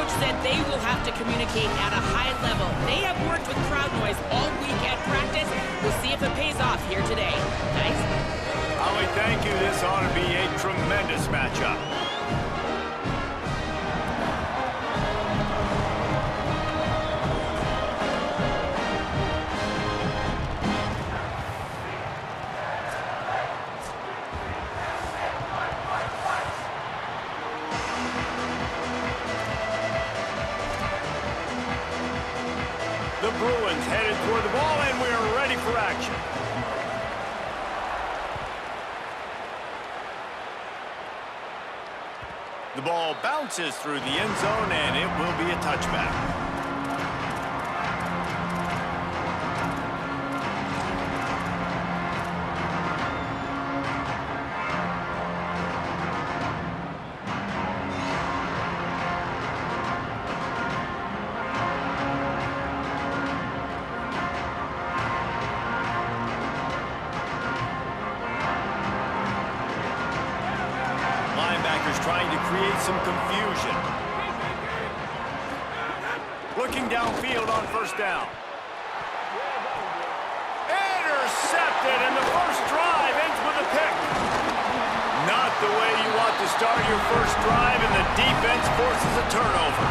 coach said they will have to communicate at a high level. They have worked with crowd noise all week at practice. We'll see if it pays off here today. Guys? Holly, thank you. This ought to be a tremendous matchup. The Bruins headed toward the ball, and we are ready for action. The ball bounces through the end zone, and it will be a touchback. Linebackers trying to create some confusion. Looking downfield on first down. Intercepted, and the first drive ends with a pick. Not the way you want to start your first drive, and the defense forces a turnover.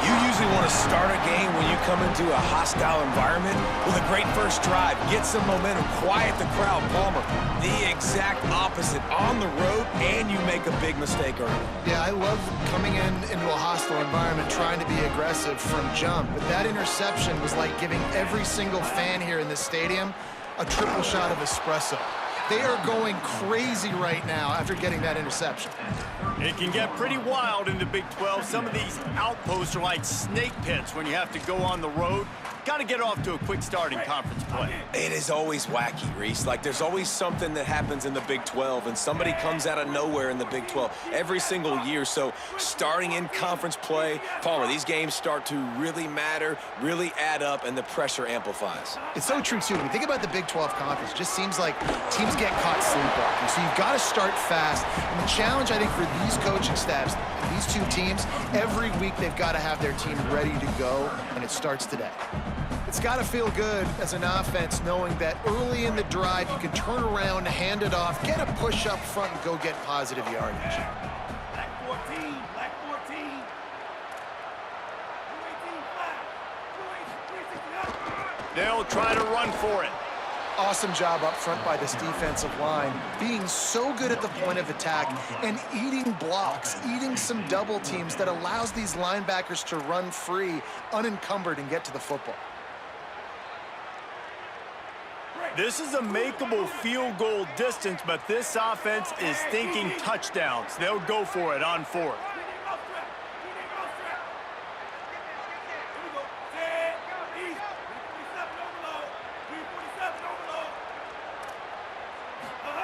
You usually want to start a game when you come into a hostile environment with a great first drive. Get some momentum, quiet the crowd. Palmer, the exact opposite. On the road, and you make a big mistake early. Yeah, I love coming into a hostile environment, trying to be aggressive from jump. But that interception was like giving every single fan here in this stadium a triple shot of espresso. They are going crazy right now after getting that interception. It can get pretty wild in the Big 12. Some of these outposts are like snake pits when you have to go on the road. Got to get off to a quick start in conference play. It is always wacky, Reese. Like, there's always something that happens in the Big 12, and somebody comes out of nowhere in the Big 12 every single year. So starting in conference play, Palmer, these games start to really matter, really add up, and the pressure amplifies. It's so true, too. When you think about the Big 12 conference, it just seems like teams get caught sleepwalking. So you've got to start fast. And the challenge, I think, for these coaching staffs, these two teams, every week they've got to have their team ready to go, and it starts today. It's got to feel good as an offense knowing that early in the drive you can turn around, hand it off, get a push up front, and go get positive yardage. Black 14, black 14. They'll try to run for it. Awesome job up front by this defensive line, being so good at the point of attack and eating blocks, eating some double teams that allows these linebackers to run free, unencumbered, and get to the football. This is a makeable field goal distance, but this offense is thinking touchdowns. They'll go for it on fourth.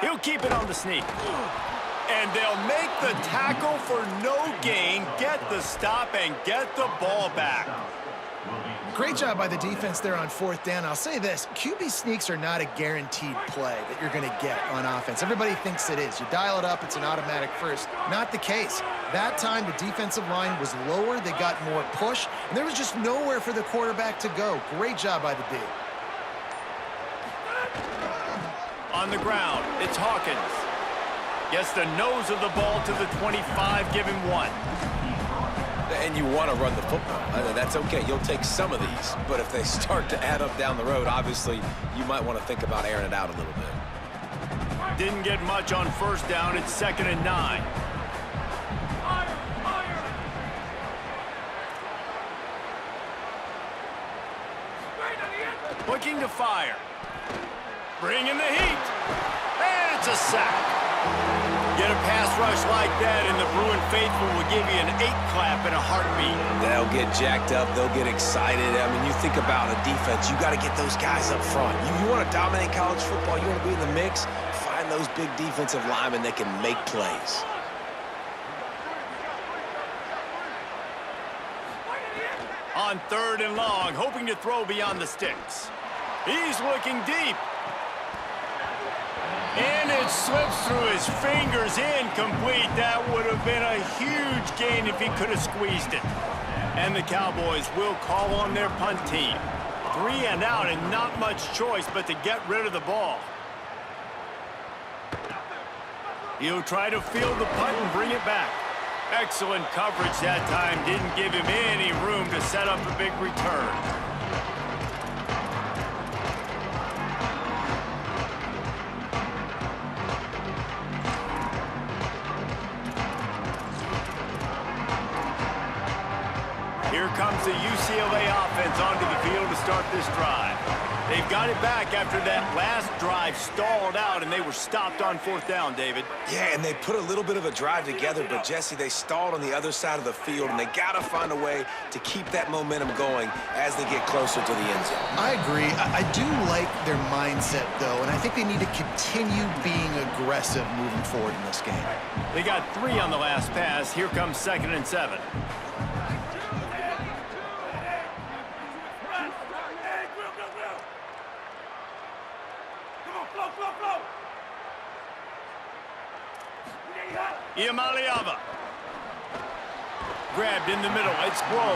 He'll keep it on the sneak. And they'll make the tackle for no gain, get the stop, and get the ball back. Great job by the defense there on fourth down. I'll say this, QB sneaks are not a guaranteed play that you're going to get on offense. Everybody thinks it is. You dial it up, it's an automatic first. Not the case. That time, the defensive line was lower. They got more push, and there was just nowhere for the quarterback to go. Great job by the D. On the ground, it's Hawkins. Gets the nose of the ball to the 25, give him one. And you want to run the football. That's okay. You'll take some of these. But if they start to add up down the road, obviously, you might want to think about airing it out a little bit. Didn't get much on first down. It's 2nd and 9. Looking to fire. Bringing the heat. And it's a sack. Get a pass rush like that, and the Bruin faithful will give you an 8-clap in a heartbeat. They'll get jacked up. They'll get excited. I mean, you think about a defense. You got to get those guys up front. You want to dominate college football. You want to be in the mix. Find those big defensive linemen that can make plays. On 3rd and long, hoping to throw beyond the sticks. He's looking deep. And it slips through his fingers, incomplete. That would have been a huge gain if he could have squeezed it. And the Cowboys will call on their punt team. 3 and out and not much choice but to get rid of the ball. He'll try to field the punt and bring it back. Excellent coverage that time. Didn't give him any room to set up a big return. Here comes the UCLA offense onto the field to start this drive. They've got it back after that last drive stalled out, and they were stopped on 4th down, David. Yeah, and they put a little bit of a drive together, but, Jesse, they stalled on the other side of the field, and they got to find a way to keep that momentum going as they get closer to the end zone. I agree. I do like their mindset, though, and I think they need to continue being aggressive moving forward in this game. They got 3 on the last pass. Here comes 2nd and 7. Iamaleava. Grabbed in the middle. It's Blow.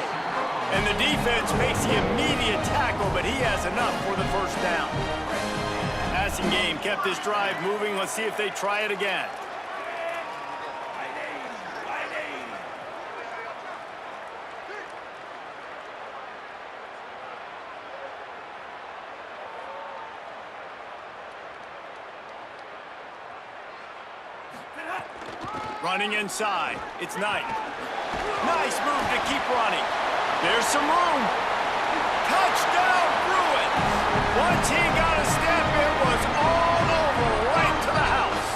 And the defense makes the immediate tackle, but he has enough for the 1st down. Passing game kept this drive moving. Let's see if they try it again. Running inside. It's Knight. Nice move to keep running. There's some room. Touchdown, Bruins. Once he got a step, it was all over, right to the house.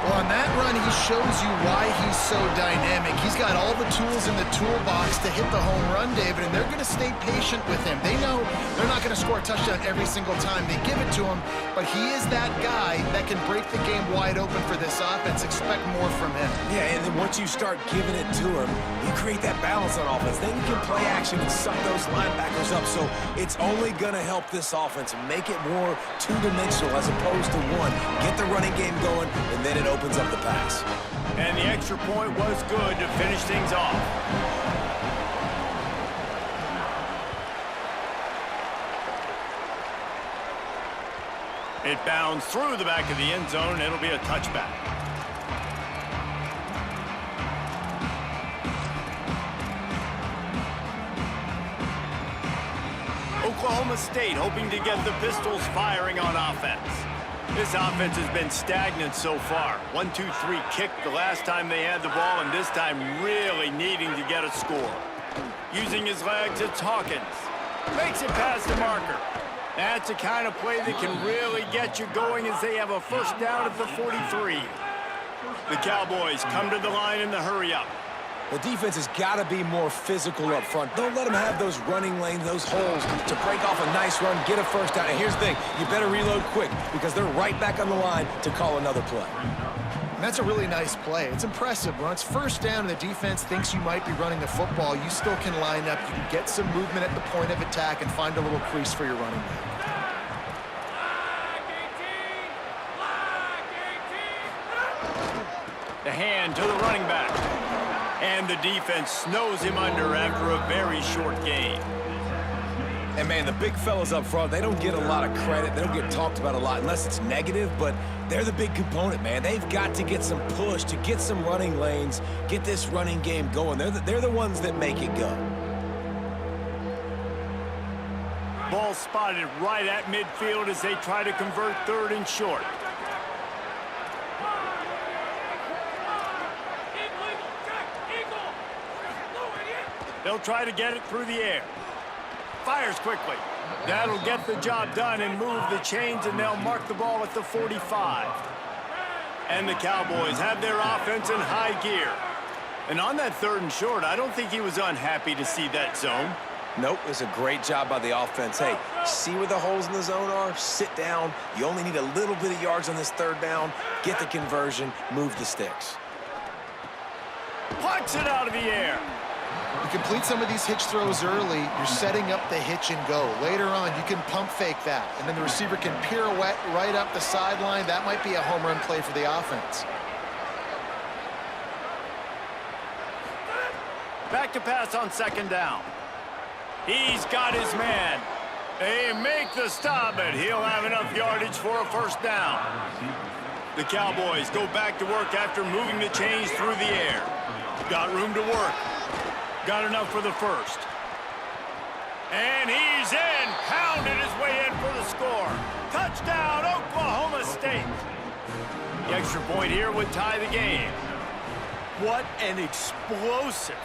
Well, on that run, he shows you why he's so dynamic. He's got all the tools in the toolbox to hit the home run, David, and they're going to stay patient with him. They know they're not going to score a touchdown every single time they give it to him, but he is that guy that can break the game wide open for this offense. Expect more from him. Yeah, and then once you start giving it to him, you create that balance on offense. Then you can play action and suck those linebackers up. So it's only going to help this offense make it more two-dimensional as opposed to one. Get the running game going, and then it opens up the pass. And the extra point was good to finish things off. It bounds through the back of the end zone. It'll be a touchback. Oklahoma State hoping to get the Pistols firing on offense. This offense has been stagnant so far. 1-2-3 kick the last time they had the ball, and this time really needing to get a score. Using his legs, it's Hawkins. Makes it past the marker. That's the kind of play that can really get you going as they have a 1st down at the 43. The Cowboys come to the line in the hurry-up. The defense has got to be more physical up front. Don't let them have those running lanes, those holes to break off a nice run, get a 1st down. And here's the thing, you better reload quick because they're right back on the line to call another play. And that's a really nice play. It's impressive. When it's 1st down and the defense thinks you might be running the football, you still can line up. You can get some movement at the point of attack and find a little crease for your running back. The hand to the running back. And the defense snows him under after a very short game. And, man, the big fellas up front, they don't get a lot of credit. They don't get talked about a lot unless it's negative, but they're the big component, man. They've got to get some push, to get some running lanes, get this running game going. They're the ones that make it go. Ball spotted right at midfield as they try to convert 3rd and short. They'll try to get it through the air. Fires quickly. That'll get the job done and move the chains, and they'll mark the ball at the 45. And the Cowboys have their offense in high gear. And on that 3rd and short, I don't think he was unhappy to see that zone. Nope, it's a great job by the offense. Hey, see where the holes in the zone are? Sit down. You only need a little bit of yards on this 3rd down. Get the conversion, move the sticks. Plucks it out of the air. You complete some of these hitch throws early, you're setting up the hitch and go. Later on, you can pump fake that, and then the receiver can pirouette right up the sideline. That might be a home run play for the offense. Back to pass on second down. He's got his man. They make the stop, but he'll have enough yardage for a first down. The Cowboys go back to work after moving the chains through the air. Got room to work. Got enough for the first. And he's in. Pounded his way in for the score. Touchdown, Oklahoma State. The extra point here would tie the game. What an explosive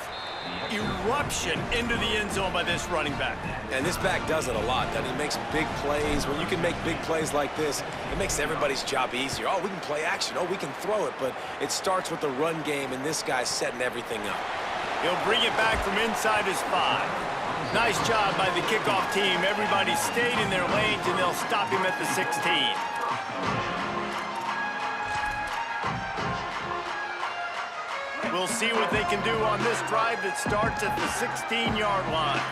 eruption into the end zone by this running back. And this back does it a lot, doesn't he? Makes big plays. When you can make big plays like this, it makes everybody's job easier. Oh, we can play action. Oh, we can throw it. But it starts with the run game, and this guy's setting everything up. He'll bring it back from inside his 5. Nice job by the kickoff team. Everybody stayed in their lanes, and they'll stop him at the 16. We'll see what they can do on this drive that starts at the 16-yard line.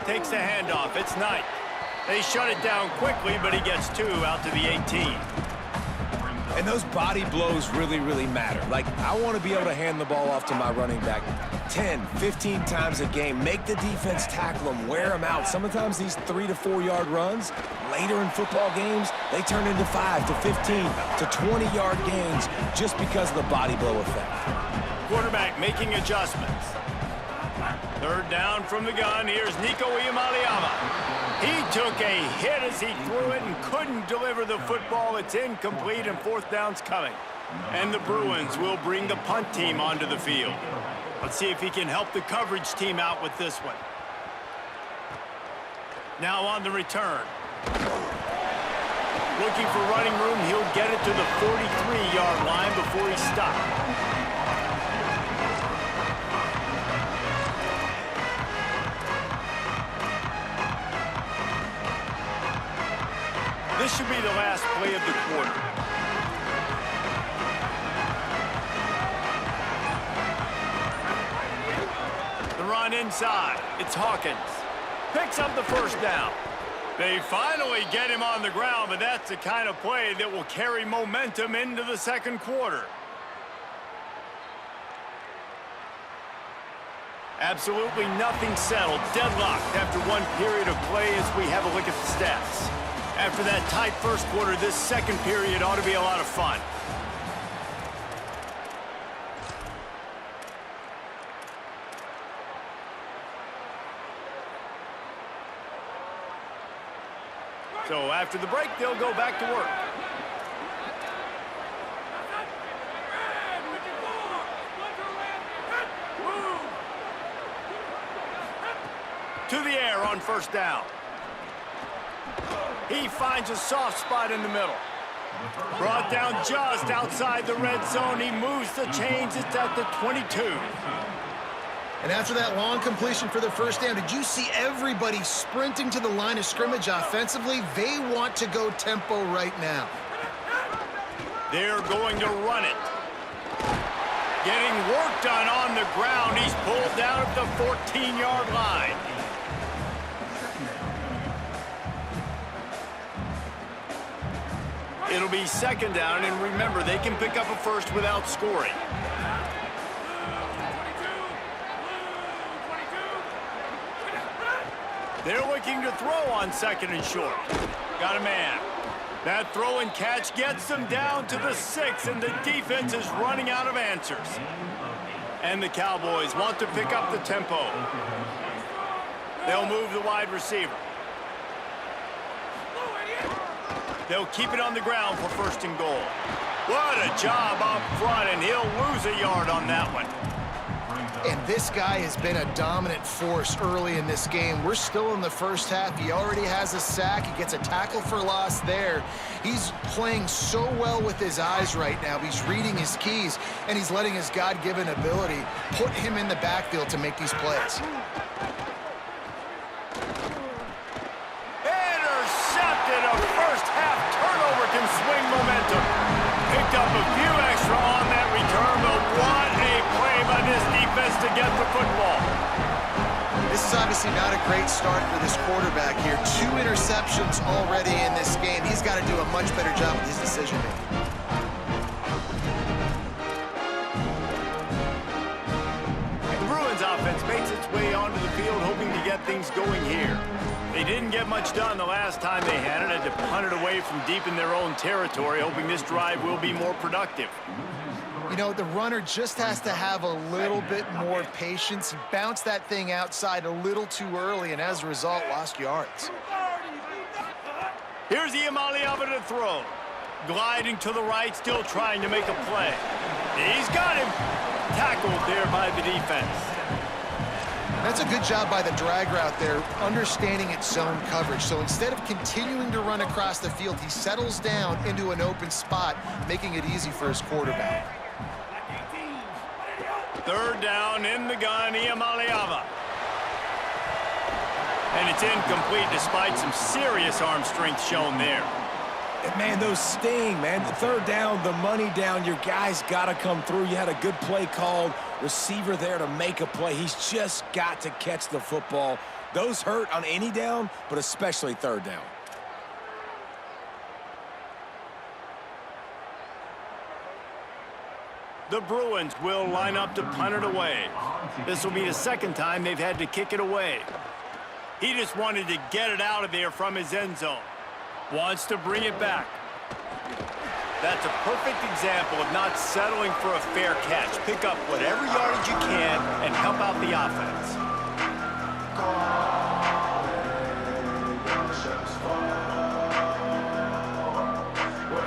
Takes the handoff. It's Knight. They shut it down quickly, but he gets 2 out to the 18. And those body blows really, really matter. Like, I want to be able to hand the ball off to my running back 10, 15 times a game. Make the defense tackle them, wear them out. Sometimes these 3 to 4 yard runs, later in football games, they turn into 5 to 15 to 20-yard gains just because of the body blow effect. Quarterback making adjustments. Third down from the gun. Here's Nico Iamaleava. He took a hit as he threw it and couldn't deliver the football. It's incomplete, and fourth down's coming. And the Bruins will bring the punt team onto the field. Let's see if he can help the coverage team out with this one. Now on the return. Looking for running room. He'll get it to the 43-yard line before he stops. This should be the last play of the quarter. The run inside. It's Hawkins. Picks up the first down. They finally get him on the ground, but that's the kind of play that will carry momentum into the second quarter. Absolutely nothing settled. Deadlocked after one period of play as we have a look at the stats. After that tight first quarter, this second period ought to be a lot of fun. So after the break, they'll go back to work. To the air on first down. He finds a soft spot in the middle. Brought down just outside the red zone. He moves the chains. It's at the 22. And after that long completion for the first down, did you see everybody sprinting to the line of scrimmage offensively? They want to go tempo right now. They're going to run it. Getting work done on the ground. He's pulled down at the 14-yard line. It'll be second down, and remember, they can pick up a first without scoring. They're looking to throw on second and short. Got a man. That throw and catch gets them down to the 6, and the defense is running out of answers. And the Cowboys want to pick up the tempo. They'll move the wide receiver. They'll keep it on the ground for first and goal. What a job up front, and he'll lose a yard on that one. And this guy has been a dominant force early in this game. We're still in the first half. He already has a sack. He gets a tackle for loss there. He's playing so well with his eyes right now. He's reading his keys, and he's letting his God-given ability put him in the backfield to make these plays. Intercepted. A first-half turnover can swing momentum. Picked up a few extra on that return, though. Jesse, not a great start for this quarterback here. 2 interceptions already in this game. He's got to do a much better job with his decision-making. The Bruins offense makes its way onto the field, hoping to get things going here. They didn't get much done the last time they had it. Had to punt it away from deep in their own territory, hoping this drive will be more productive. You know, the runner just has to have a little bit more patience. He bounced that thing outside a little too early, and as a result, lost yards. Here's Iamaleava to throw. Gliding to the right, still trying to make a play. He's got him. Tackled there by the defense. That's a good job by the drag route there, understanding its zone coverage. So instead of continuing to run across the field, he settles down into an open spot, making it easy for his quarterback. 3rd down in the gun, Iamaleava. And it's incomplete despite some serious arm strength shown there. And man, those sting, man. The 3rd down, the money down, your guy's got to come through. You had a good play called, receiver there to make a play. He's just got to catch the football. Those hurt on any down, but especially 3rd down. The Bruins will line up to punt it away. This will be the 2nd time they've had to kick it away. He just wanted to get it out of there from his end zone. Wants to bring it back. That's a perfect example of not settling for a fair catch. Pick up whatever yardage you can and help out the offense.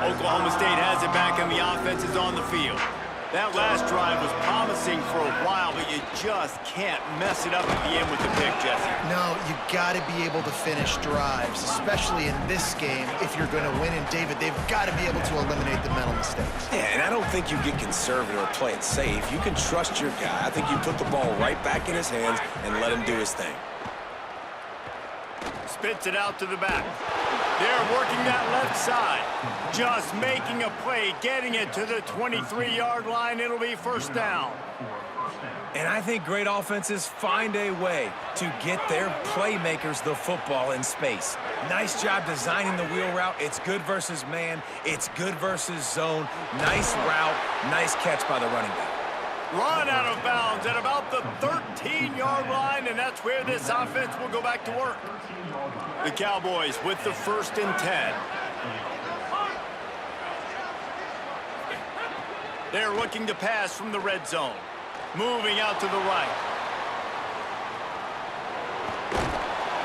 Oklahoma State has it back and the offense is on the field. That last drive was promising for a while, but you just can't mess it up at the end with the pick, Jesse. No, you got to be able to finish drives, especially in this game. If you're going to win, and David, they've got to be able to eliminate the mental mistakes. Yeah, and I don't think you get conservative or play it safe. You can trust your guy. I think you put the ball right back in his hands and let him do his thing. Spits it out to the back. They're working that left side. Just making a play, getting it to the 23-yard line. It'll be 1st down. And I think great offenses find a way to get their playmakers the football in space. Nice job designing the wheel route. It's good versus man. It's good versus zone. Nice route. Nice catch by the running back. Run out of bounds at about the 13-yard line, and that's where this offense will go back to work. The Cowboys with the 1st and 10. They're looking to pass from the red zone. Moving out to the right.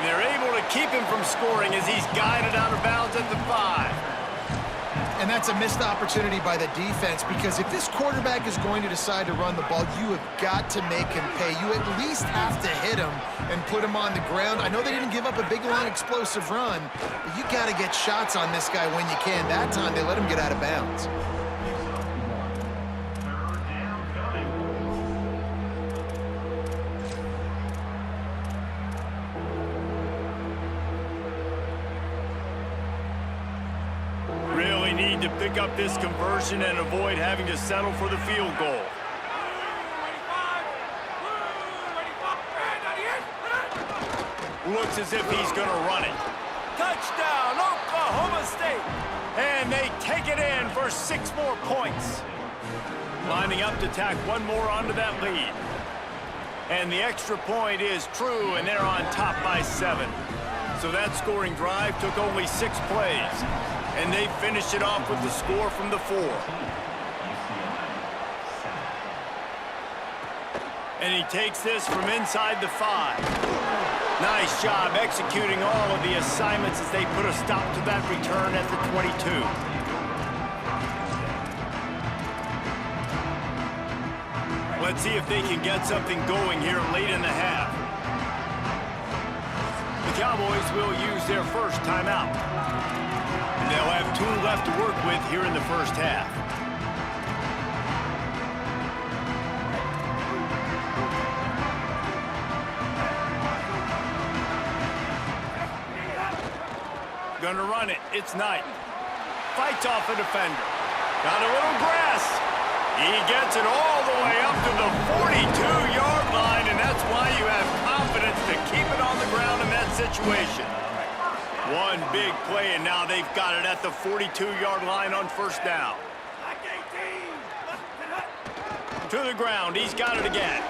They're able to keep him from scoring as he's guided out of bounds at the 5. And that's a missed opportunity by the defense, because if this quarterback is going to decide to run the ball, you have got to make him pay. You at least have to hit him and put him on the ground. I know they didn't give up a big, long, explosive run, but you got to get shots on this guy when you can. That time, they let him get out of bounds. Need to pick up this conversion and avoid having to settle for the field goal. Looks as if he's going to run it. Touchdown, Oklahoma State! And they take it in for 6 more points. Lining up to tack one more onto that lead. And the extra point is true, and they're on top by 7. So that scoring drive took only 6 plays. And they finished it off with the score from the 4. And he takes this from inside the 5. Nice job executing all of the assignments as they put a stop to that return at the 22. Let's see if they can get something going here late in the half. The Cowboys will use their first timeout. And they'll have 2 left to work with here in the first half. Gonna run it. It's Knight. Fights off a defender. Got a little grass. He gets it all the way up to the 42-yard line, and that's why you have confidence to keep it on the ground in that situation. One big play, and now they've got it at the 42-yard line on first down. To the ground, he's got it again.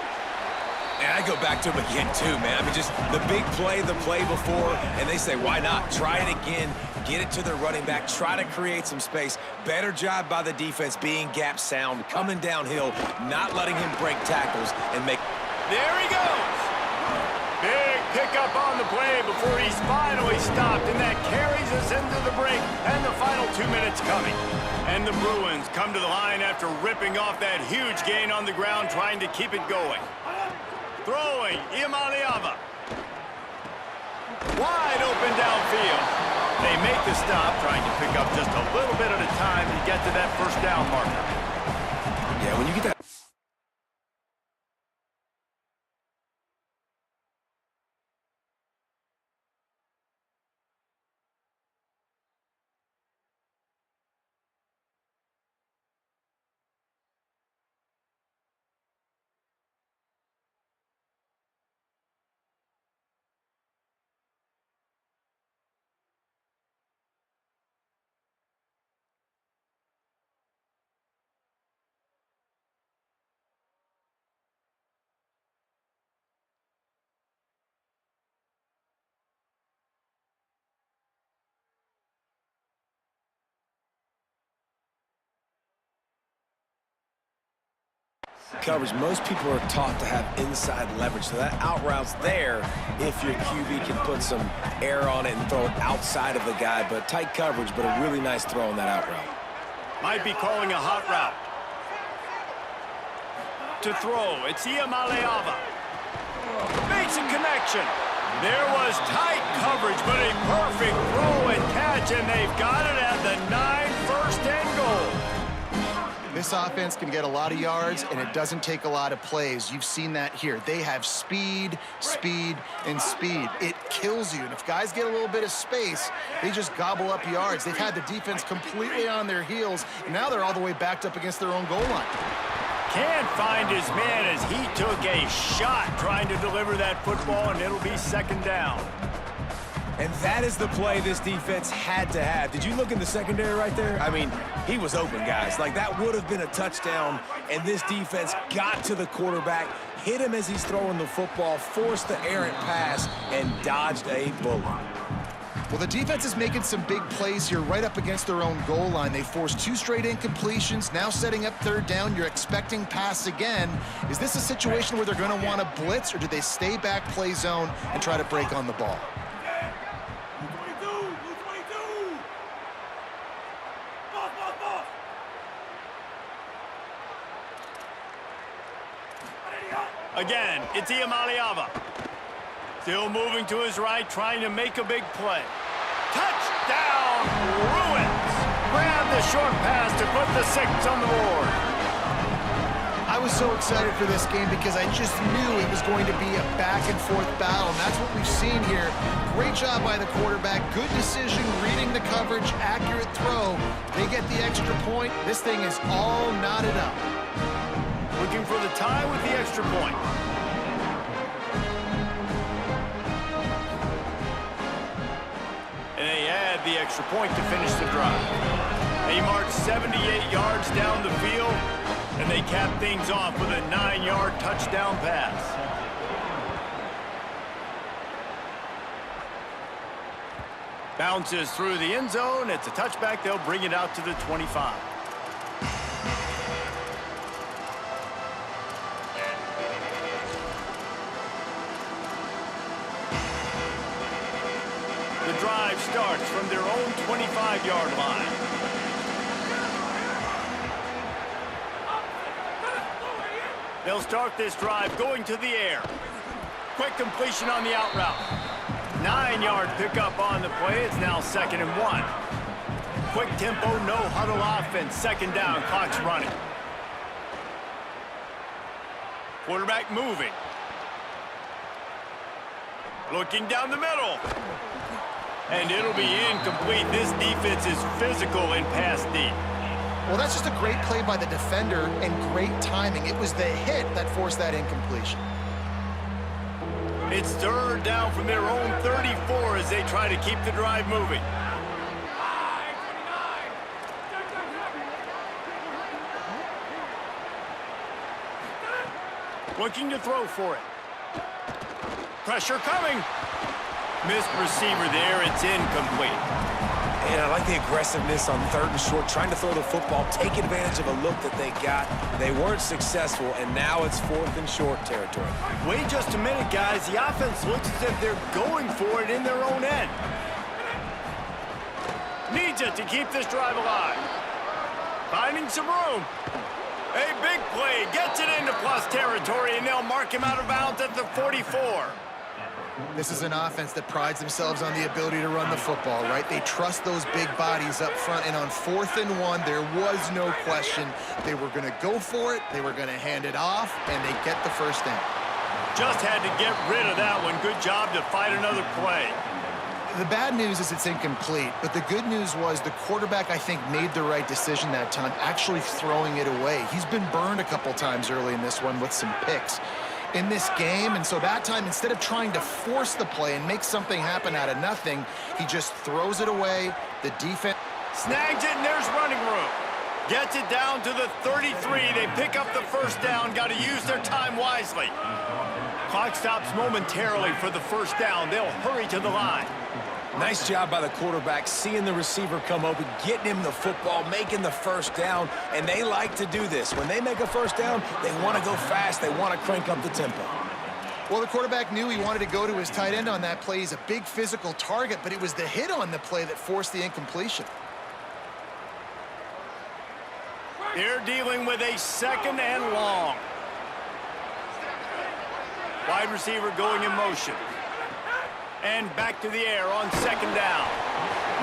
And I go back to him again, too, man. I mean, just the big play, the play before, and they say, why not? Try it again, get it to their running back, try to create some space. Better job by the defense being gap sound, coming downhill, not letting him break tackles and make... There he goes! Big pickup on the play before he's finally stopped, and that carries us into the break and the final 2 minutes coming. And the Bruins come to the line after ripping off that huge gain on the ground, trying to keep it going. Throwing, Iamaleava. Wide open downfield. They make the stop, trying to pick up just a little bit at a time to get to that first down marker. Yeah, when you get that... coverage, most people are taught to have inside leverage, so that out route's there if your QB can put some air on it and throw it outside of the guy, but tight coverage, but a really nice throw on that out route. Might be calling a hot route. To throw, it's Iamaleava. Makes a connection. There was tight coverage, but a perfect throw and catch, and they've got it at the 9, first and goal. This offense can get a lot of yards, and it doesn't take a lot of plays. You've seen that here. They have speed, speed, and speed. It kills you. And if guys get a little bit of space, they just gobble up yards. They've had the defense completely on their heels, and now they're all the way backed up against their own goal line. Can't find his man as he took a shot trying to deliver that football, and it'll be second down. And that is the play this defense had to have. Did you look in the secondary right there? I mean, he was open, guys. Like, that would have been a touchdown, and this defense got to the quarterback, hit him as he's throwing the football, forced the errant pass, and dodged a bullet. Well, the defense is making some big plays here right up against their own goal line. They forced 2 straight incompletions, now setting up third down. You're expecting pass again. Is this a situation where they're going to want to blitz, or do they stay back, play zone, and try to break on the ball? Again, it's Iamaleava. Still moving to his right, trying to make a big play. Touchdown, Bruins! Grab the short pass to put the 6 on the board. I was so excited for this game because I just knew it was going to be a back-and-forth battle, and that's what we've seen here. Great job by the quarterback, good decision, reading the coverage, accurate throw. They get the extra point. This thing is all knotted up. Looking for the tie with the extra point. And they add the extra point to finish the drive. They march 78 yards down the field, and they cap things off with a 9-yard touchdown pass. Bounces through the end zone. It's a touchback. They'll bring it out to the 25. The drive starts from their own 25-yard line. They'll start this drive going to the air. Quick completion on the out route. 9-yard pickup on the play. It's now 2nd and 1. Quick tempo, no huddle offense. Second down, clock's running. Quarterback moving. Looking down the middle. And it'll be incomplete. This defense is physical and pass deep. Well, that's just a great play by the defender and great timing. It was the hit that forced that incompletion. It's third down from their own 34 as they try to keep the drive moving. Looking to throw for it. Pressure coming. Missed receiver there. It's incomplete. And I like the aggressiveness on 3rd and short, trying to throw the football, take advantage of a look that they got. They weren't successful, and now it's 4th and short territory. Wait just a minute, guys. The offense looks as if they're going for it in their own end. Needs it to keep this drive alive. Finding some room. A big play. Gets it into plus territory, and they'll mark him out of bounds at the 44. This is an offense that prides themselves on the ability to run the football, right? They trust those big bodies up front, and on 4th and 1, there was no question they were going to go for it, they were going to hand it off, and they get the first down. Just had to get rid of that one. Good job to fight another play. The bad news is it's incomplete, but the good news was the quarterback, I think, made the right decision that time, actually throwing it away. He's been burned a couple times early in this one with some picks in this game, and so that time, instead of trying to force the play and make something happen out of nothing, he just throws it away. The defense snags it, and there's running room. Gets it down to the 33. They pick up the first down. Got to use their time wisely. Clock stops momentarily for the first down. They'll hurry to the line. Nice job by the quarterback, seeing the receiver come open, getting him the football, making the first down, and they like to do this. When they make a first down, they want to go fast. They want to crank up the tempo. Well, the quarterback knew he wanted to go to his tight end on that play. He's a big physical target, but it was the hit on the play that forced the incompletion. They're dealing with a 2nd and long. Wide receiver going in motion. And back to the air on 2nd down.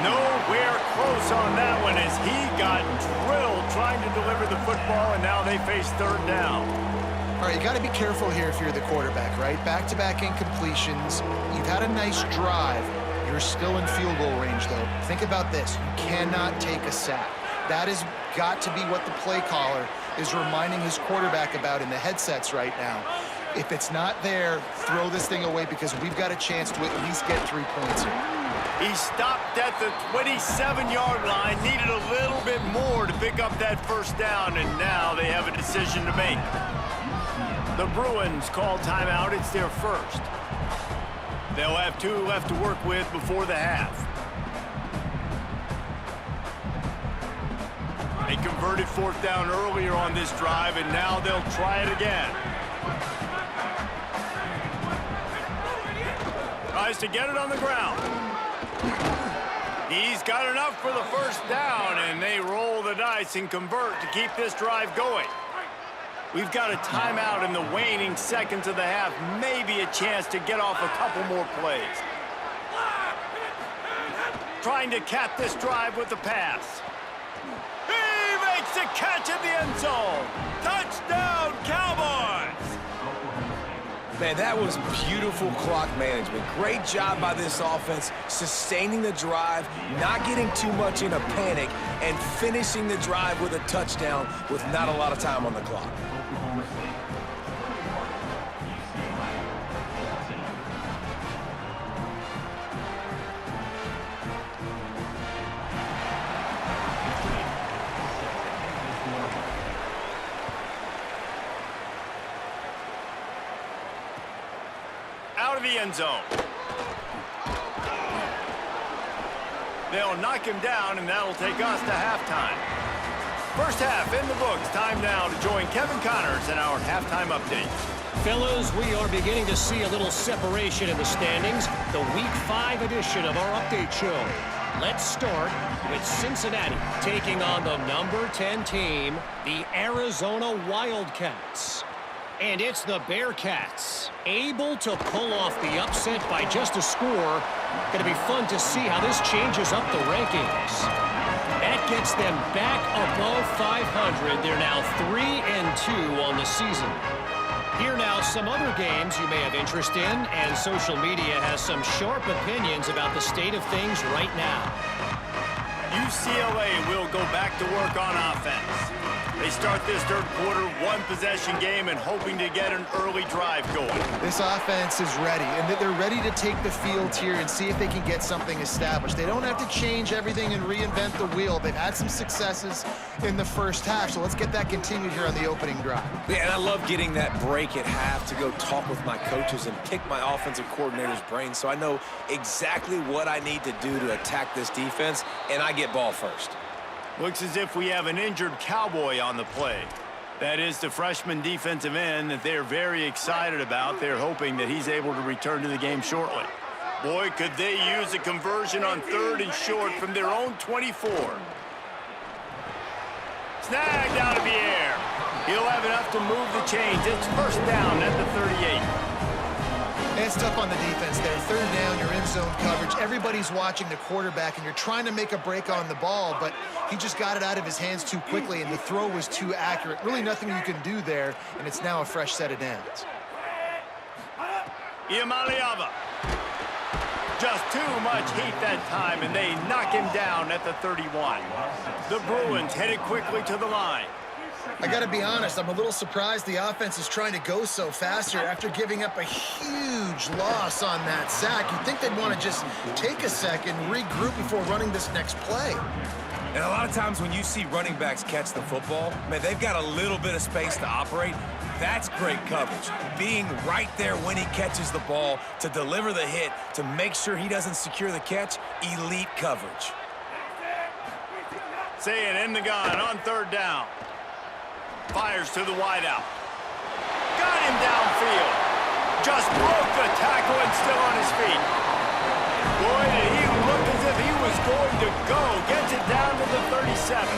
Nowhere close on that one as he got drilled trying to deliver the football, and now they face 3rd down. All right, you got to be careful here if you're the quarterback, right? Back-to-back incompletions. You've had a nice drive. You're still in field goal range, though. Think about this. You cannot take a sack. That has got to be what the play caller is reminding his quarterback about in the headsets right now. If it's not there, throw this thing away because we've got a chance to at least get 3 points here. He stopped at the 27-yard line, needed a little bit more to pick up that first down, and now they have a decision to make. The Bruins call timeout. It's their first. They'll have 2 left to work with before the half. They converted 4th down earlier on this drive, and now they'll try it again. Tries to get it on the ground. He's got enough for the first down, and they roll the dice and convert to keep this drive going. We've got a timeout in the waning seconds of the half. Maybe a chance to get off a couple more plays. Trying to cap this drive with the pass. He makes the catch in the end zone. Touchdown, Cowboys! Man, that was beautiful clock management. Great job by this offense, sustaining the drive, not getting too much in a panic, and finishing the drive with a touchdown with not a lot of time on the clock. Out of the end zone. They'll knock him down, and that'll take us to halftime. First half in the books. Time now to join Kevin Connors in our halftime update. Fellas, we are beginning to see a little separation in the standings. The Week 5 edition of our update show. Let's start with Cincinnati taking on the number 10 team, the Arizona Wildcats. And it's the Bearcats, able to pull off the upset by just a score. Going to be fun to see how this changes up the rankings. That gets them back above 500. They're now 3-2 on the season. Here now, some other games you may have interest in, and social media has some sharp opinions about the state of things right now. UCLA will go back to work on offense. They start this third quarter, one-possession game, and hoping to get an early drive going. This offense is ready, and they're ready to take the field here and see if they can get something established. They don't have to change everything and reinvent the wheel. They've had some successes in the first half, so let's get that continued here on the opening drive. Yeah, and I love getting that break at half to go talk with my coaches and pick my offensive coordinator's brain so I know exactly what I need to do to attack this defense, and I get ball first. Looks as if we have an injured Cowboy on the play. That is the freshman defensive end that they're very excited about. They're hoping that he's able to return to the game shortly. Boy, could they use a conversion on 3rd and short from their own 24. Snagged out of the air. He'll have enough to move the chains. It's first down at the 38. It's tough on the defense there. 3rd down, you're in zone coverage. Everybody's watching the quarterback, and you're trying to make a break on the ball, but he just got it out of his hands too quickly, and the throw was too accurate. Really nothing you can do there, and it's now a fresh set of downs. Iamaleava. Just too much heat that time, and they knock him down at the 31. The Bruins headed quickly to the line. I got to be honest, I'm a little surprised the offense is trying to go so fast here after giving up a huge loss on that sack. You'd think they'd want to just take a second, regroup before running this next play. And a lot of times when you see running backs catch the football, man, they've got a little bit of space to operate. That's great coverage. Being right there when he catches the ball to deliver the hit, to make sure he doesn't secure the catch, elite coverage. Saying in the gun on 3rd down. Fires to the wideout. Got him downfield. Just broke the tackle and still on his feet. Boy, did he look as if he was going to go. Gets it down to the 37.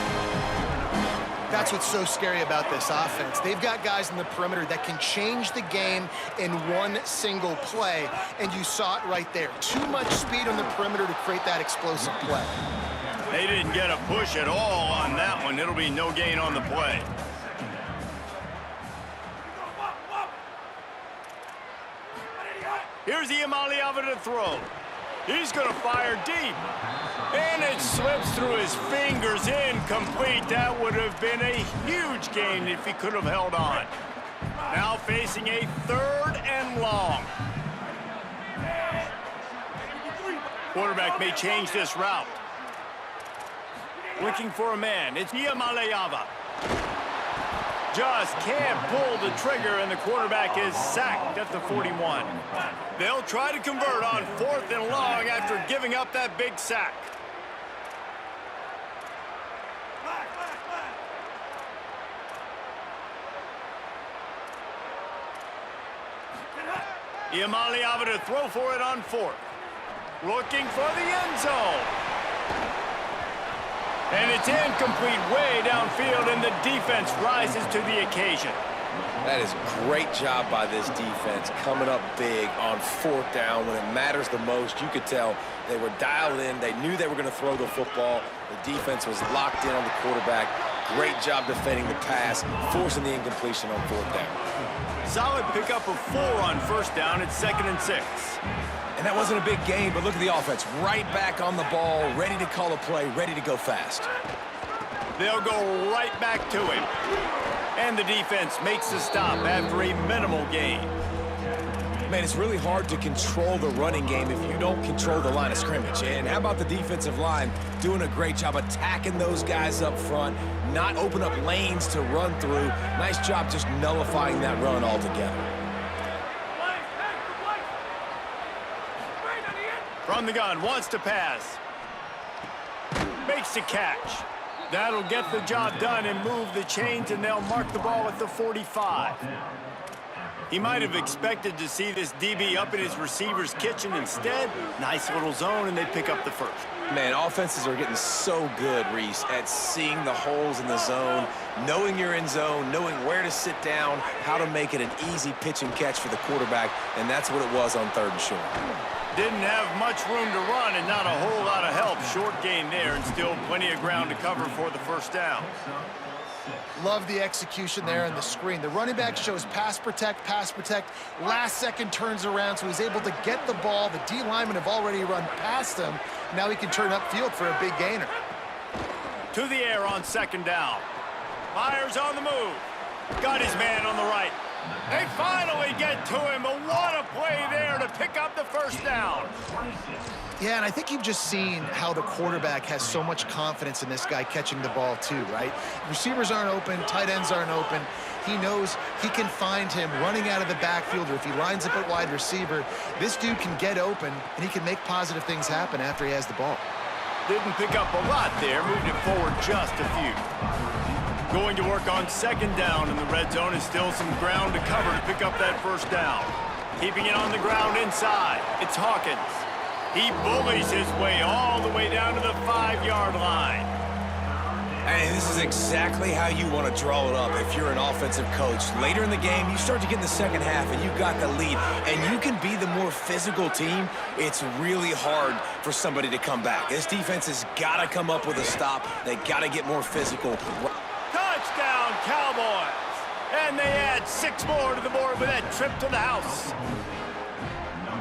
That's what's so scary about this offense. They've got guys in the perimeter that can change the game in one single play, and you saw it right there. Too much speed on the perimeter to create that explosive play. They didn't get a push at all on that one. It'll be no gain on the play. Here's Iamaleava to throw. He's going to fire deep. And it slips through his fingers, incomplete. That would have been a huge gain if he could have held on. Now facing a 3rd and long. Quarterback may change this route. Looking for a man. It's Iamaleava. Just can't pull the trigger, and the quarterback is sacked at the 41. They'll try to convert on 4th and long after giving up that big sack. Iamaleava to throw for it on 4th. Looking for the end zone. And it's incomplete way downfield, and the defense rises to the occasion. That is a great job by this defense, coming up big on 4th down when it matters the most. You could tell they were dialed in. They knew they were going to throw the football. The defense was locked in on the quarterback. Great job defending the pass, forcing the incompletion on 4th down. Solid pickup of 4 on 1st down. It's 2nd and 6. And that wasn't a big gain, but look at the offense. Right back on the ball, ready to call a play, ready to go fast. They'll go right back to him. And the defense makes the stop after a minimal gain. Man, it's really hard to control the running game if you don't control the line of scrimmage. And how about the defensive line doing a great job attacking those guys up front, not open up lanes to run through. Nice job just nullifying that run altogether. From the gun, wants to pass. Makes the catch. That'll get the job done and move the chains, and they'll mark the ball at the 45. He might have expected to see this DB up in his receiver's kitchen. Instead, nice little zone, and they pick up the 1st. Man, offenses are getting so good, Reese, at seeing the holes in the zone, knowing you're in zone, knowing where to sit down, how to make it an easy pitch and catch for the quarterback, and that's what it was on 3rd and short. Didn't have much room to run and not a whole lot of help. Short gain there and still plenty of ground to cover for the 1st down. Love the execution there on the screen. The running back shows pass protect, last second turns around, so he's able to get the ball. The D linemen have already run past him. Now he can turn upfield for a big gainer. To the air on 2nd down. Fires on the move. Got his man on the right. They finally get to him, but what a play there to pick up the first down. Yeah, and I think you've just seen how the quarterback has so much confidence in this guy catching the ball too, right? Receivers aren't open, tight ends aren't open. He knows he can find him running out of the backfield, or if he lines up at wide receiver, this dude can get open, and he can make positive things happen after he has the ball. Didn't pick up a lot there, moved it forward just a few. Going to work on second down in the red zone, is still some ground to cover to pick up that first down. Keeping it on the ground inside, it's Hawkins. He bullies his way all the way down to the 5-yard line. And this is exactly how you want to draw it up if you're an offensive coach. Later in the game, you start to get in the second half, and you've got the lead, and you can be the more physical team. It's really hard for somebody to come back. This defense has got to come up with a stop. They got to get more physical. Touchdown, Cowboys! And they add 6 more to the board with that trip to the house.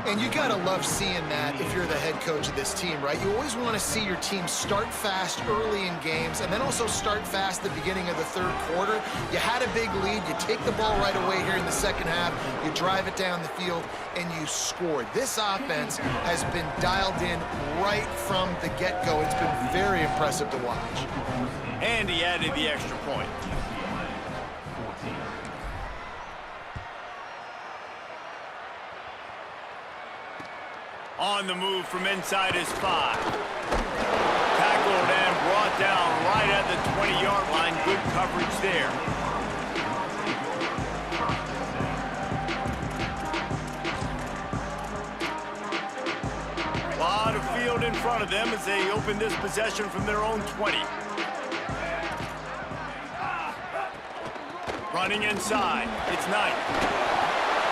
And you gotta love seeing that if you're the head coach of this team, right? You always want to see your team start fast early in games and then also start fast at the beginning of the third quarter. You had a big lead, you take the ball right away here in the second half, you drive it down the field, and you scored. This offense has been dialed in right from the get-go. It's been very impressive to watch. And he added the extra point. On the move from inside his 5. Tackled and brought down right at the 20-yard line. Good coverage there. A lot of field in front of them as they open this possession from their own 20. Running inside, it's Knight.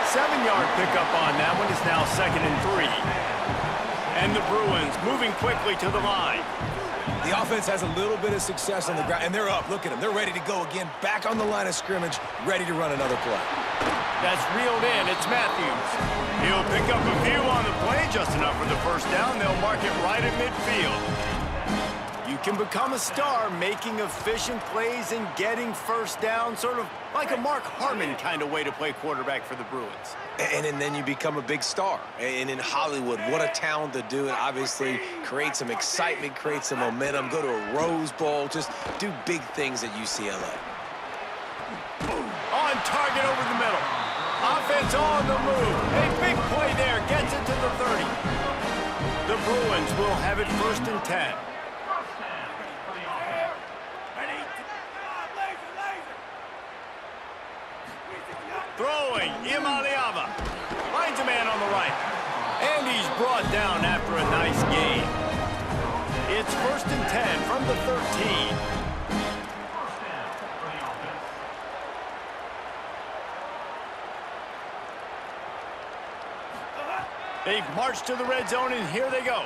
7-yard pickup on that one. Is now 2nd and 3. And the Bruins moving quickly to the line. The offense has a little bit of success on the ground, and they're up. Look at them. They're ready to go again. Back on the line of scrimmage, ready to run another play. That's reeled in. It's Matthews. He'll pick up a few on the play, just enough for the first down. They'll mark it right at midfield. You can become a star making efficient plays and getting first down, sort of like a Mark Harmon kind of way to play quarterback for the Bruins. And then you become a big star. And in Hollywood, what a town to do it. Obviously, create some excitement, create some momentum, go to a Rose Bowl, just do big things at UCLA. On target over the middle. Offense on the move. A big play there, gets it to the 30. The Bruins will have it 1st and 10. Throwing, Imaliava. Finds a man on the right. And he's brought down after a nice gain. It's 1st and 10 from the 13. They've marched to the red zone, and here they go.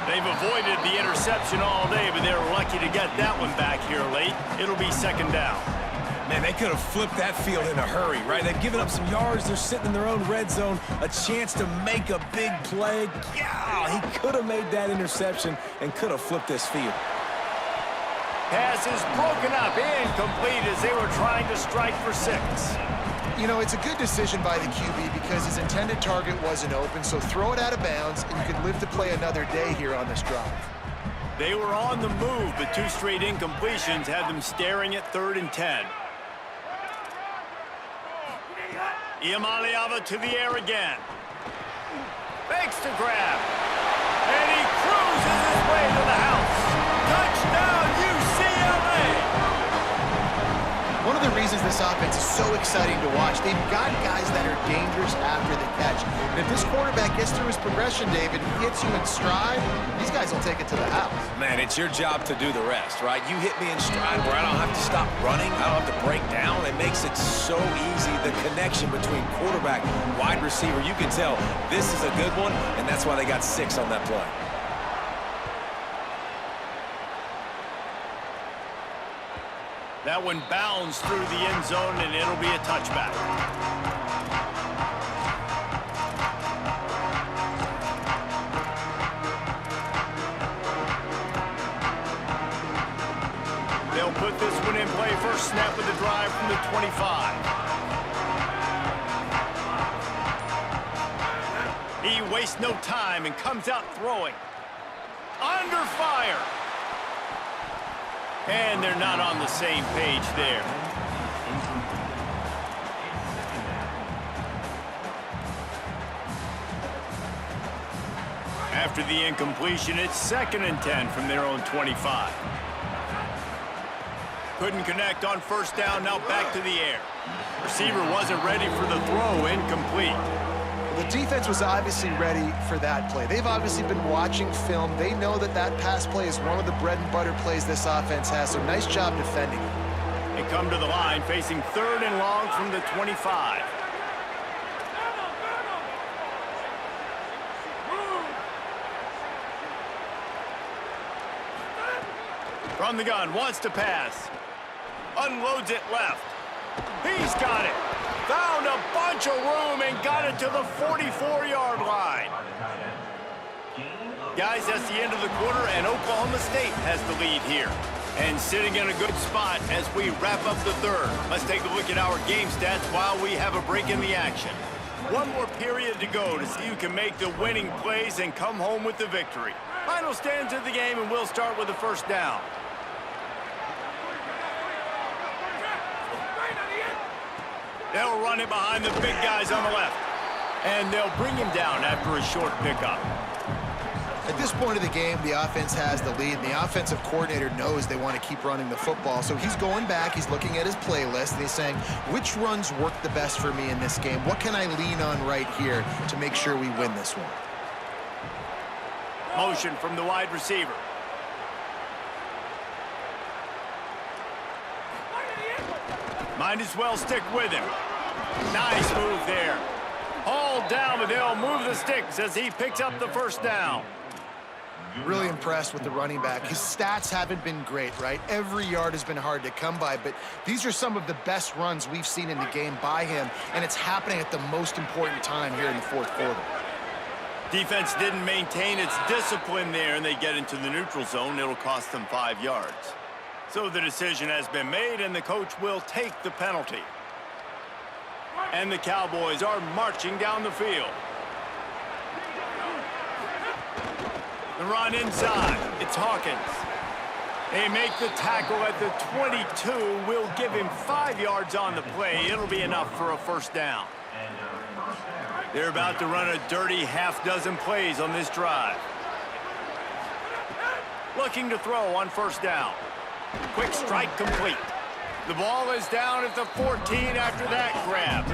They've avoided the interception all day, but they're lucky to get that one back here late. It'll be 2nd down. Man, they could have flipped that field in a hurry, right? They've given up some yards. They're sitting in their own red zone. A chance to make a big play. Yeah, he could have made that interception and could have flipped this field. Pass is broken up, incomplete as they were trying to strike for 6. You know, it's a good decision by the QB because his intended target wasn't open, so throw it out of bounds, and you could live to play another day here on this drive. They were on the move, but 2 straight incompletions had them staring at 3rd and 10. Imaliava to the air again. Fakes to grab. And he cruises his way to the house. Touchdown, UCLA! One of the reasons this offense is so exciting to watch, they've got guys that are dangerous after the catch. And if this quarterback gets through his progression, David, he hits you in stride, these guys will take it to the house. Man, it's your job to do the rest, right? You hit me in stride where I don't have to stop running. I don't have to break down. It makes it so easy. The connection between quarterback and wide receiver, you can tell this is a good one, and that's why they got 6 on that play. That one bounds through the end zone, and it'll be a touchback. They'll put this one in play. First snap. from the 25. He wastes no time and comes out throwing. Under fire. And they're not on the same page there. After the incompletion, it's 2nd and 10 from their own 25. Couldn't connect on first down, now back to the air. Receiver wasn't ready for the throw, incomplete. The defense was obviously ready for that play. They've obviously been watching film. They know that that pass play is one of the bread and butter plays this offense has, so nice job defending it. They come to the line facing 3rd and long from the 25. From the gun, wants to pass. Unloads it left. He's got it. Found a bunch of room and got it to the 44-yard line. Guys, that's the end of the quarter, and Oklahoma State has the lead here. And sitting in a good spot as we wrap up the 3rd. Let's take a look at our game stats while we have a break in the action. One more period to go to see who can make the winning plays and come home with the victory. Final stands of the game, and we'll start with the first down. They'll run it behind the big guys on the left. And they'll bring him down after a short pickup. At this point of the game, the offense has the lead, and the offensive coordinator knows they want to keep running the football. So he's going back, he's looking at his playlist, and he's saying, which runs work the best for me in this game? What can I lean on right here to make sure we win this one? Motion from the wide receiver. Might as well stick with him. Nice move there. Hauled down, but they'll move the sticks as he picks up the first down. Really impressed with the running back. His stats haven't been great, right? Every yard has been hard to come by, but these are some of the best runs we've seen in the game by him, and it's happening at the most important time here in the 4th quarter. Defense didn't maintain its discipline there, and they get into the neutral zone. It'll cost them 5 yards. So the decision has been made, and the coach will take the penalty. And the Cowboys are marching down the field. The run inside. It's Hawkins. They make the tackle at the 22. Will give him 5 yards on the play. It'll be enough for a first down. They're about to run a dirty half-dozen plays on this drive. Looking to throw on first down. Quick strike complete. The ball is down at the 14 after that grab.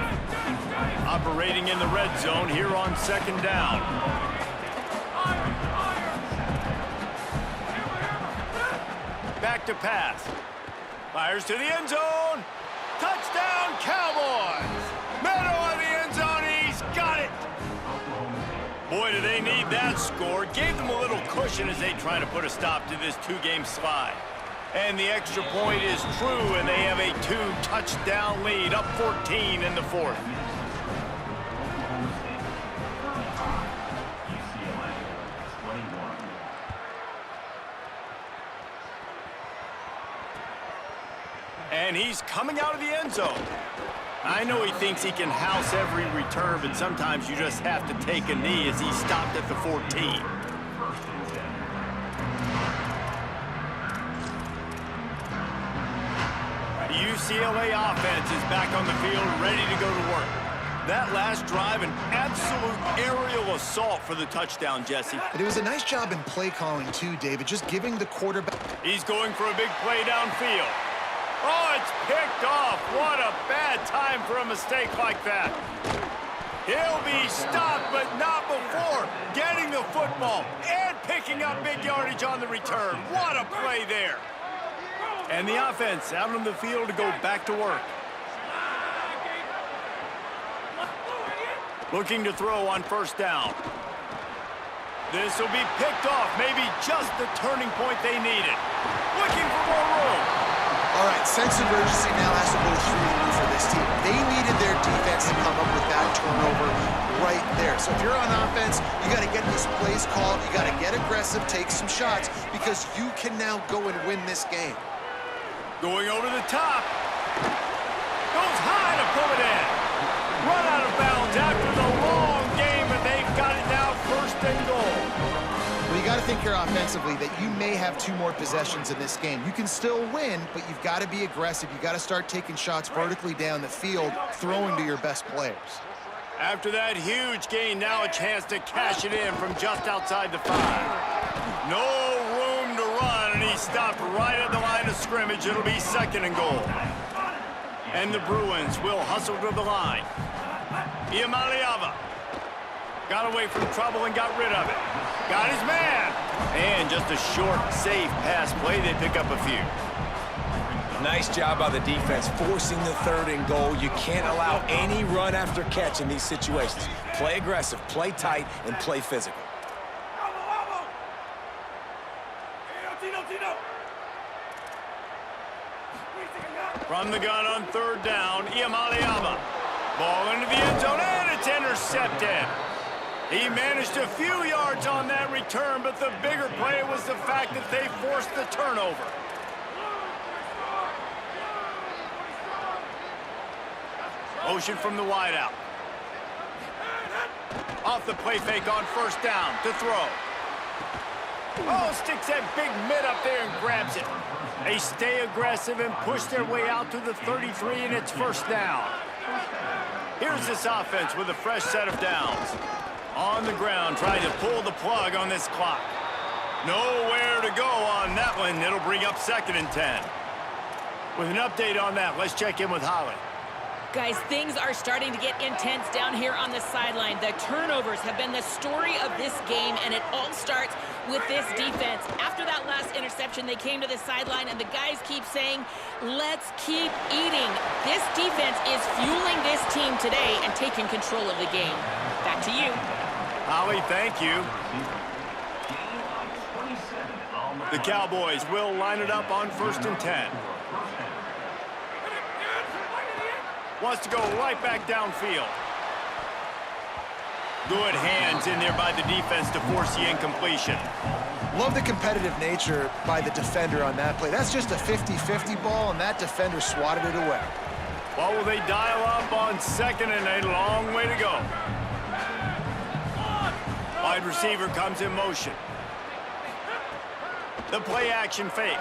Operating in the red zone here on 2nd down. Back to pass. Fires to the end zone. Touchdown, Cowboys! Middle of the end zone, he's got it! Boy, do they need that score. Gave them a little cushion as they try to put a stop to this 2-game slide. And the extra point is true, and they have a 2-touchdown lead, up 14 in the 4th. And he's coming out of the end zone. I know he thinks he can house every return, but sometimes you just have to take a knee as he stopped at the 14. The UCLA offense is back on the field, ready to go to work. That last drive, an absolute aerial assault for the touchdown, Jesse. And it was a nice job in play calling, too, David, just giving the quarterback. He's going for a big play downfield. Oh, it's picked off. What a bad time for a mistake like that. He'll be stopped, but not before getting the football and picking up big yardage on the return. What a play there. And the offense out on the field to go back to work. Looking to throw on first down. This will be picked off, maybe just the turning point they needed. Looking for more room. All right, sense of urgency now has to go through the roof for this team. They needed their defense to come up with that turnover right there. So if you're on offense, you got to get these plays called. You got to get aggressive, take some shots, because you can now go and win this game. Going over the top. care offensively that you may have 2 more possessions in this game. You can still win, but you've got to be aggressive. You've got to start taking shots vertically down the field, throwing to your best players. After that huge gain, now a chance to cash it in from just outside the 5. No room to run, and he stopped right at the line of scrimmage. It'll be 2nd and goal. And the Bruins will hustle to the line. Iamaleava got away from trouble and got rid of it. Got his man. And just a short, safe pass play. They pick up a few. Nice job by the defense, forcing the 3rd and goal. You can't allow any run after catch in these situations. Play aggressive, play tight, and play physical. From the gun on 3rd down, Iamaleava. Ball into the end zone, and it's intercepted. He managed a few yards on that return, but the bigger play was the fact that they forced the turnover. Motion from the wideout. Off the play fake on 1st down to throw. Oh, sticks that big mid up there and grabs it. They stay aggressive and push their way out to the 33, and it's 1st down. Here's this offense with a fresh set of downs. On the ground, trying to pull the plug on this clock. Nowhere to go on that one. It'll bring up 2nd and 10. With an update on that, let's check in with Holly. Guys, things are starting to get intense down here on the sideline. The turnovers have been the story of this game, and it all starts with this defense. After that last interception, they came to the sideline, and the guys keep saying, let's keep eating. This defense is fueling this team today and taking control of the game. Back to you. Holly, thank you. The Cowboys will line it up on 1st and 10. Wants to go right back downfield. Good hands in there by the defense to force the incompletion. Love the competitive nature by the defender on that play. That's just a 50-50 ball, and that defender swatted it away. Well, will they dial up on 2nd and a long way to go? Wide receiver comes in motion. The play action fake.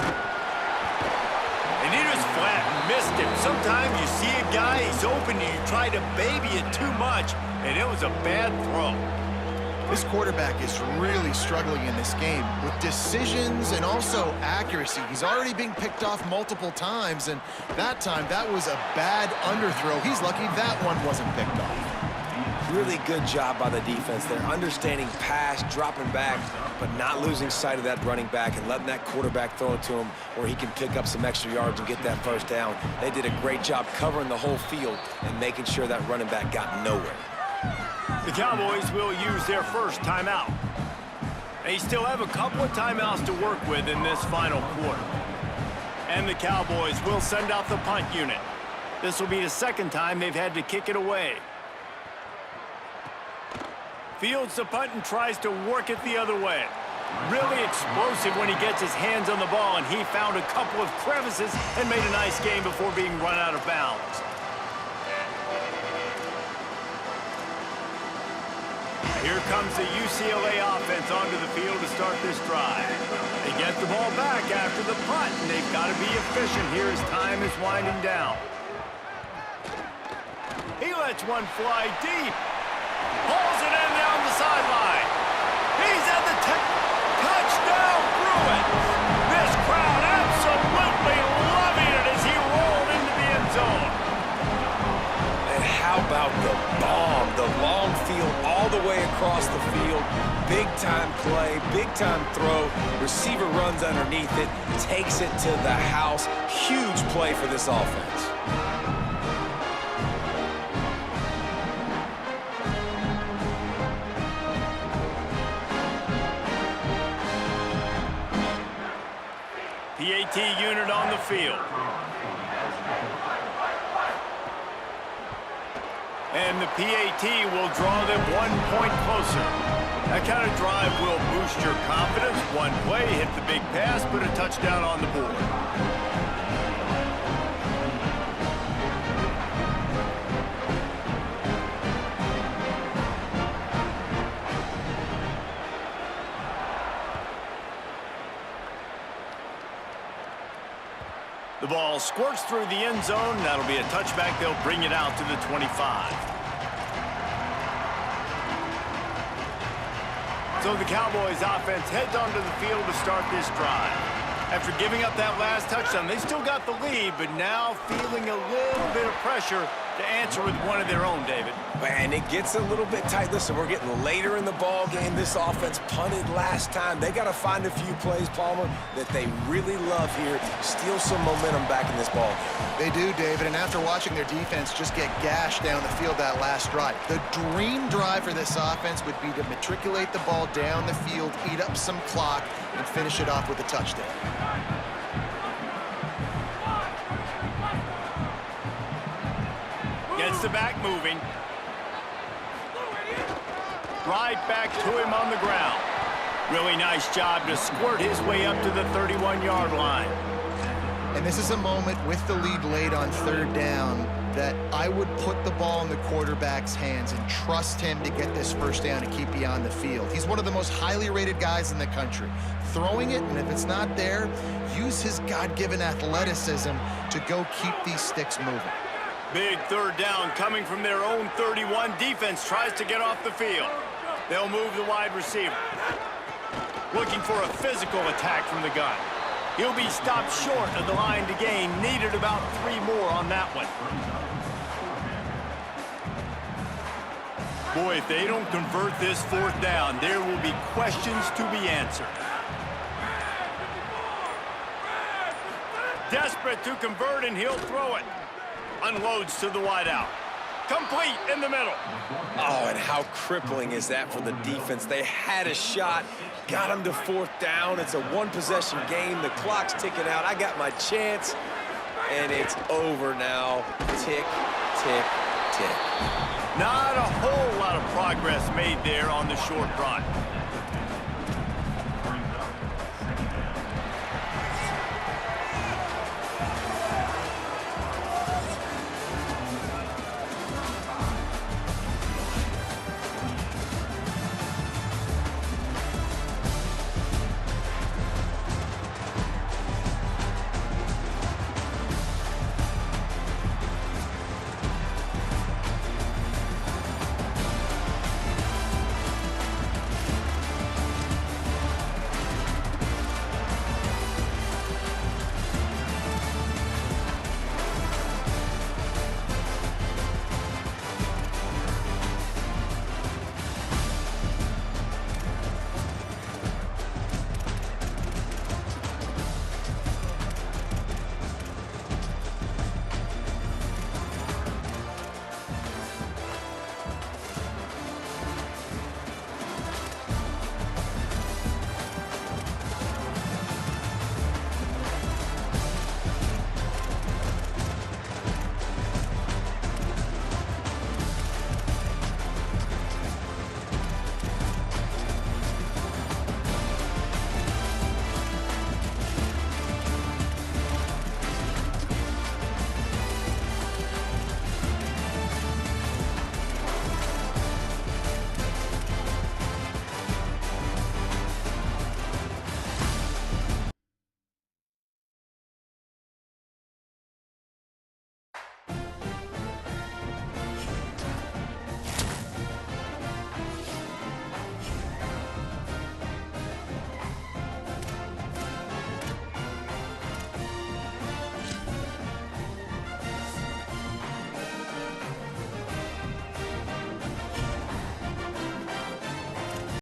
And he just flat missed him. Sometimes you see a guy, he's open, and you try to baby it too much, and it was a bad throw. This quarterback is really struggling in this game with decisions and also accuracy. He's already being picked off multiple times, and that time, that was a bad underthrow. He's lucky that one wasn't picked off. Really good job by the defense there, understanding pass, dropping back, but not losing sight of that running back and letting that quarterback throw it to him where he can pick up some extra yards and get that 1st down. They did a great job covering the whole field and making sure that running back got nowhere. The Cowboys will use their 1st timeout. They still have a couple of timeouts to work with in this final quarter. And the Cowboys will send out the punt unit. This will be the 2nd time they've had to kick it away. Fields the punt and tries to work it the other way. Really explosive when he gets his hands on the ball, and he found a couple of crevices and made a nice game before being run out of bounds. Here comes the UCLA offense onto the field to start this drive. They get the ball back after the punt, and they've got to be efficient here as time is winding down. He lets one fly deep. Pulls it in down the sideline. He's at the touchdown, Bruins. This crowd absolutely loving it as he rolled into the end zone. And how about the bomb? The long field all the way across the field. Big-time play, big-time throw. Receiver runs underneath it, takes it to the house. Huge play for this offense. PAT unit on the field. And the PAT will draw them 1 point closer. That kind of drive will boost your confidence. One play, hit the big pass, put a touchdown on the board. ball squirts through the end zone. That'll be a touchback. They'll bring it out to the 25. So the Cowboys offense heads onto the field to start this drive. After giving up that last touchdown, they still got the lead, but now feeling a little bit of pressure to answer with one of their own, David. Man, it gets a little bit tight. Listen, we're getting later in the ball game. This offense punted last time. They got to find a few plays, Palmer, that they really love here. Steal some momentum back in this ball game. They do, David, and after watching their defense just get gashed down the field that last drive, the dream drive for this offense would be to matriculate the ball down the field, eat up some clock, and finish it off with a touchdown. Gets the back moving. Right back to him on the ground. Really nice job to squirt his way up to the 31-yard line. And this is a moment with the lead late on third down that I would put the ball in the quarterback's hands and trust him to get this first down and keep you on the field. He's one of the most highly rated guys in the country. Throwing it, and if it's not there, use his God-given athleticism to go keep these sticks moving. Big third down coming from their own 31. Defense tries to get off the field. They'll move the wide receiver. Looking for a physical attack from the gun. He'll be stopped short of the line to gain. Needed about 3 more on that one. Boy, if they don't convert this fourth down, there will be questions to be answered. Desperate to convert, and he'll throw it. Unloads to the wideout. Complete in the middle. Oh, and how crippling is that for the defense? They had a shot, got him to fourth down. It's a one-possession game. The clock's ticking out. I got my chance, and it's over now. Tick, tick, tick. Not a whole lot of progress made there on the short run.